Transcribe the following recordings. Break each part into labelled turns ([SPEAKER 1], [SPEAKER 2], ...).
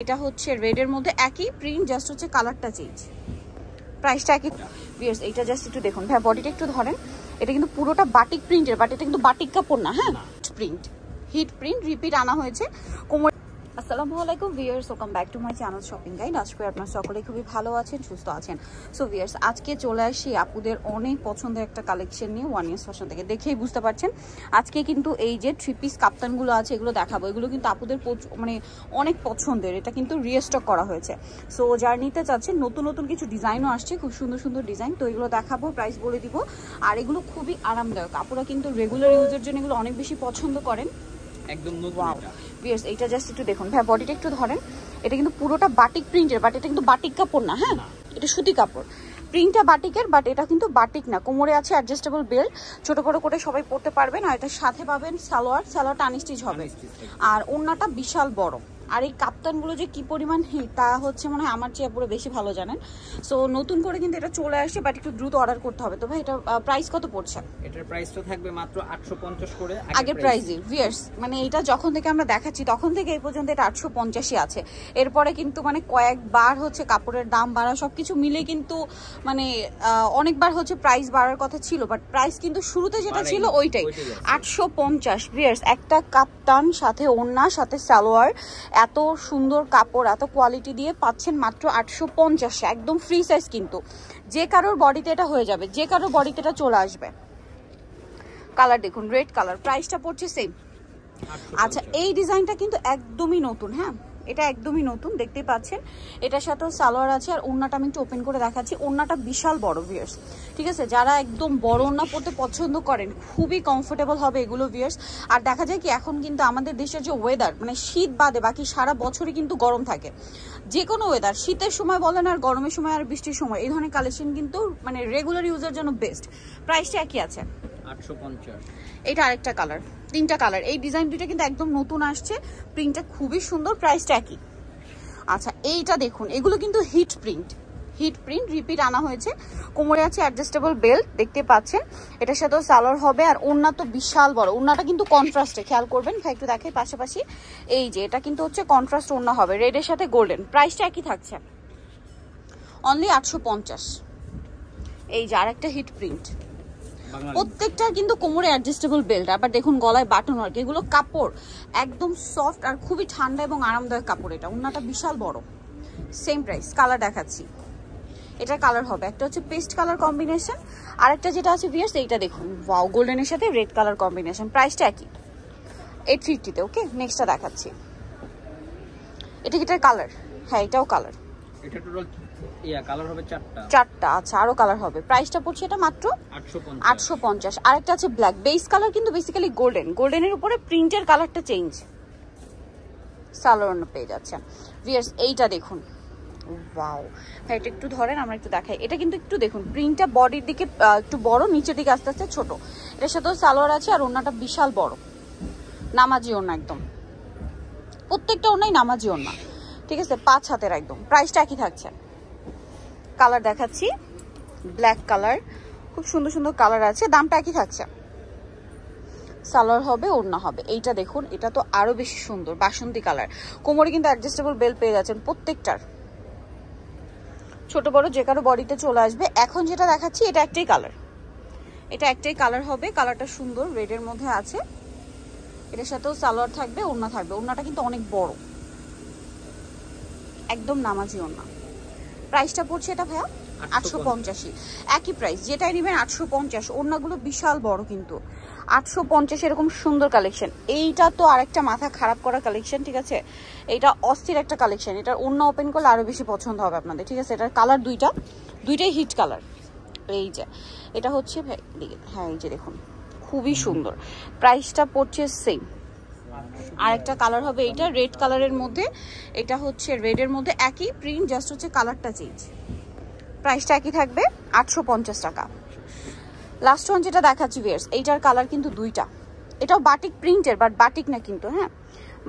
[SPEAKER 1] এটা হচ্ছে রেডের মধ্যে একই প্রিন্ট, জাস্ট হচ্ছে কালারটা চেঞ্জ, প্রাইসটা একই। ভিউয়ার্স এইটা জাস্ট একটু দেখুন ভাই, বডিটা একটু ধরেন। এটা কিন্তু পুরোটা বাটিক প্রিন্টের, বাট এটা কিন্তু বাটিক কাপড় না, হ্যাঁ প্রিন্ট, হিট প্রিন্ট রিপিট আনা হয়েছে কোমর। আসসালামু আলাইকুম viewers, welcome back to my channel shopping guide. আজকে আপনারা সকলে খুবই ভালো আছেন, সুস্থ আছেন। সো ভিউয়ার্স আজকে চলে আসি আপুদের অনেক পছন্দের একটা কালেকশন নিয়ে ওয়ান ইয়ার্স ফ্যাশন থেকে। দেখেই বুঝতে পারছেন আজকে কিন্তু এই যে থ্রি পিস কাপ্তানগুলো আছে এগুলো দেখাবো। এগুলো কিন্তু আপুদের মানে অনেক পছন্দের, এটা কিন্তু রিস্টক করা হয়েছে। সো যারা নিতে চাচ্ছেন নতুন নতুন কিছু ডিজাইনও আসছে, খুব সুন্দর সুন্দর ডিজাইন, তো এগুলো দেখাবো, প্রাইস বলে দিব। আর এগুলো খুবই আরামদায়ক, আপুরা কিন্তু রেগুলার ইউজের জন্য এগুলো অনেক বেশি পছন্দ করেন। একদম ভিউয়ার্স এইটা জাস্ট একটু দেখুন ভাই, বডিটা একটু ধরেন। এটা কিন্তু পুরোটা বাটিক প্রিন্টের, বাট এটা কিন্তু বাটিক কাপড় না, হ্যাঁ এটা সুতি কাপড়। প্রিন্টটা বাটিকের, বাট এটা কিন্তু বাটিক না। কোমরে আছে অ্যাডজাস্টেবল বেল্ট, ছোট বড় করে সবাই পরতে পারবেন। আর এটার সাথে পাবেন সালোয়ারটা আনস্টিচ হবে, আর ওড়নাটা বিশাল বড়। আর এই কাপ্তানগুলো যে কি পরিমাণ হিট তা হচ্ছে মনে হয় আমার চেয়ে পুরো বেশি ভালো জানেন। সো নতুন করে কিন্তু এটা চলে আসছে, বাট একটু দ্রুত অর্ডার করতে হবে। তো ভাই এটা প্রাইস কত পড়ছে?
[SPEAKER 2] এটার প্রাইসটা থাকবে মাত্র 850 করে
[SPEAKER 1] আগের প্রাইসে। ভিউয়ার্স মানে এটা যখন থেকে আমরা দেখাচ্ছি তখন থেকে এই পর্যন্ত এটা 850ই আছে। এরপরে কিন্তু মানে কয়েকবার হচ্ছে কাপড়ের দাম বাড়া, সবকিছু মিলে কিন্তু মানে অনেকবার হচ্ছে প্রাইস বাড়ার কথা ছিল, বাট প্রাইস কিন্তু শুরুতে যেটা ছিল ওইটাই 850। ভিউয়ার্স একটা কাপ্তান সাথে ওড়না সাথে সালোয়ার, এত সুন্দর কাপড় এত কোয়ালিটি দিয়ে পাচ্ছেন মাত্র 850। একদম ফ্রি সাইজ, কিন্তু যে কারোর বডিতে এটা হয়ে যাবে, যে কারোর বডিতে এটা চলে আসবে। কালার দেখুন রেড কালার, প্রাইসটা পড়ছে সেম। আচ্ছা এই ডিজাইনটা কিন্তু একদমই নতুন, হ্যাঁ এটা একদমই নতুন, দেখতেই পাচ্ছেন। এটার সাথেও সালোয়ার আছে, আর ওড়নাটা আমি একটু ওপেন করে দেখাচ্ছি। ওড়নাটা বিশাল বড় ভিউয়ার্স, ঠিক আছে। যারা একদম বড় ওড়না পরতে পছন্দ করেন খুবই কমফোর্টেবল হবে এগুলো ভিউয়ার্স। আর দেখা যায় কি এখন কিন্তু আমাদের দেশের যে ওয়েদার, মানে শীত বাদে বাকি সারা বছরই কিন্তু গরম থাকে। যে কোনো ওয়েদার, শীতের সময় বলেন আর গরমের সময় আর বৃষ্টির সময়, এই ধরনের কালেকশন কিন্তু মানে রেগুলার ইউজের জন্য বেস্ট। প্রাইসটা একই আছে
[SPEAKER 2] 850।
[SPEAKER 1] এটা আরেকটা কালার, তিনটা কালার। এই ডিজাইন দুইটা কিন্তু একদম নতুন আসছে, প্রিন্টটা খুবই সুন্দর, প্রাইসটা একই। আচ্ছা এইটা দেখুন, এগুলো কিন্তু হিট প্রিন্ট রিপিট আনা হয়েছে। কোমরে আছে অ্যাডজাস্টেবল বেল্ট, দেখতে পাচ্ছেন। এটার সাথেও সালোয়ার হবে, আর ওড়না তো বিশাল বড়। ওড়নাটা কিন্তু কন্ট্রাস্টে, খেয়াল করবেন ভাই একটু দেখাই পাশাপাশি। এই যে এটা কিন্তু হচ্ছে কন্ট্রাস্ট ওড়না হবে, রেডের সাথে গোল্ডেন। প্রাইসটা একই থাকছে অনলি 850। এই যে আরেকটা হিট প্রিন্ট, প্রত্যেকটা কিন্তু কোমরে অ্যাডজাস্টেবল বেল্ট। আবার দেখুন গলায় বাটন ওয়ার্ক, এগুলো কাপড় একদম সফট আর খুবই ঠান্ডা এবং আরামদায়ক কাপড়। এটা ওড়নাটা বিশাল বড়, সেম প্রাইস। কালার দেখাচ্ছি, এটার কালার হবে একটা হচ্ছে পেস্ট কালার কম্বিনেশন, আর একটা যেটা আছে ভিউয়ার্স এইটা দেখুন, ওয়াও গোল্ডেনের সাথে রেড কালার কম্বিনেশন। প্রাইসটা একই 850-তে। ওকে নেক্সটটা দেখাচ্ছি। এটা কি এটার কালার? হ্যাঁ এটাও কালার।
[SPEAKER 2] এটা টোটাল কালার হবে
[SPEAKER 1] চারটা। আচ্ছা আরো কালার হবে। প্রাইসটা পড়ছে এটা মাত্র 850। আরেকটা আছে ব্ল্যাক বেস কালার, কিন্তু বেসিক্যালি গোল্ডেনের উপরে প্রিন্টের কালারটা চেঞ্জ। সালোয়ার পেয়ে যাচ্ছেন ভিউয়ার্স। এইটা দেখুন, ওয়াও ভাই এটা একটু ধরেন আমরা একটু দেখাই। এটা কিন্তু একটু দেখুন, প্রিন্টটা বডির দিকে একটু বড়, নিচের দিকে আস্তে আস্তে ছোট। এটার সাথেও সালোয়ার আছে, আর ওড়নাটা বিশাল বড়, নামাজি ওড়না একদম। প্রত্যেকটা ওড়নাই নামাজি ওড়না, ঠিক আছে, 5 হাতের একদম। প্রাইসটা একই থাকছে। কালার দেখাচ্ছি, ব্ল্যাক কালার, খুব সুন্দর সুন্দর কালার আছে, দামটা একই থাকছে। সালোয়ার হবে, ওড়না হবে। এইটা দেখুন, এটা তো আরো বেশি সুন্দর, বাসন্তী কালার। কোমরে কিন্তু অ্যাডজাস্টেবল বেল্ট পেয়ে যাচ্ছেন প্রত্যেকটার, ছোট বড় যে কারো বডিতে চলে আসবে। এখন যেটা দেখাচ্ছি এটা একটাই কালার, এটা একটাই কালার হবে। কালারটা সুন্দর, রেডের মধ্যে আছে। এটার সাথেও সালোয়ার থাকবে, ওড়না থাকবে। ওড়নাটা কিন্তু অনেক বড়, একদম নামাজি ওড়না। প্রাইসটা পড়ছে এটা ভাইয়া 850। একই প্রাইস, যেটাই নেবেন 850। ওড়নাগুলো বিশাল বড় কিন্তু 850। এরকম সুন্দর কালেকশন। এইটা তো আরেকটা মাথা খারাপ করা কালেকশন, ঠিক আছে। এইটা অস্থির একটা কালেকশন। এটার ওড়না ওপেন করলে আরো বেশি পছন্দ হবে আপনাদের, ঠিক আছে। এটার কালার দুইটাই হিট কালার। এই যে এটা হচ্ছে হ্যাঁ এই যে দেখুন খুবই সুন্দর। প্রাইসটা পড়ছে সেম। আরেকটা কালার হবে এইটা রেড কালারের মধ্যে। এটা হচ্ছে রেডের মধ্যে একই প্রিন্ট, জাস্ট হচ্ছে কালারটা চেঞ্জ। প্রাইসটা একই থাকবে 850 টাকা। লাস্ট ওয়ান যেটা দেখাচ্ছি ভিউয়ার্স, এইটার কালার কিন্তু দুইটা। এটাও বাটিক প্রিন্টের, বাট বাটিক না কিন্তু, হ্যাঁ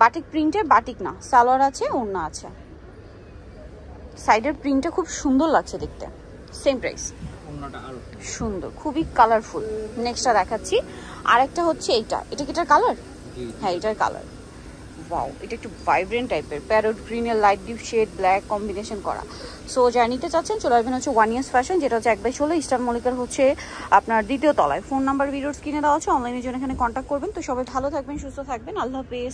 [SPEAKER 1] বাটিক প্রিন্টের, বাটিক না। সালোয়ার আছে, ওড়না আছে। সাইডের প্রিন্টটা খুব সুন্দর লাগছে দেখতে, সেম প্রাইস। সুন্দর, খুবই কালারফুল। নেক্সটটা দেখাচ্ছি, আরেকটা হচ্ছে এটা কি এটার কালার? হ্যাঁ এটার কালার ওয়াও, এটা একটু ভাইব্রেন্ট টাইপের প্যারট গ্রিনের light deep shade black combination করা। সো যা নিতে চাচ্ছেন চলে আসবেন হচ্ছে 1 ইয়ার্স ফ্যাশন, যেটা হচ্ছে 1/16 ইস্টার্ন মল্লিকার হচ্ছে আপনার দ্বিতীয় তলায়। ফোন নাম্বার ভিডিওস কিনে দেওয়া আছে, অনলাইনের জন্য এখানে কন্ট্যাক্ট করবেন। তো সবাই ভালো থাকবেন, সুস্থ থাকবেন, আল্লাহ হাফেজ।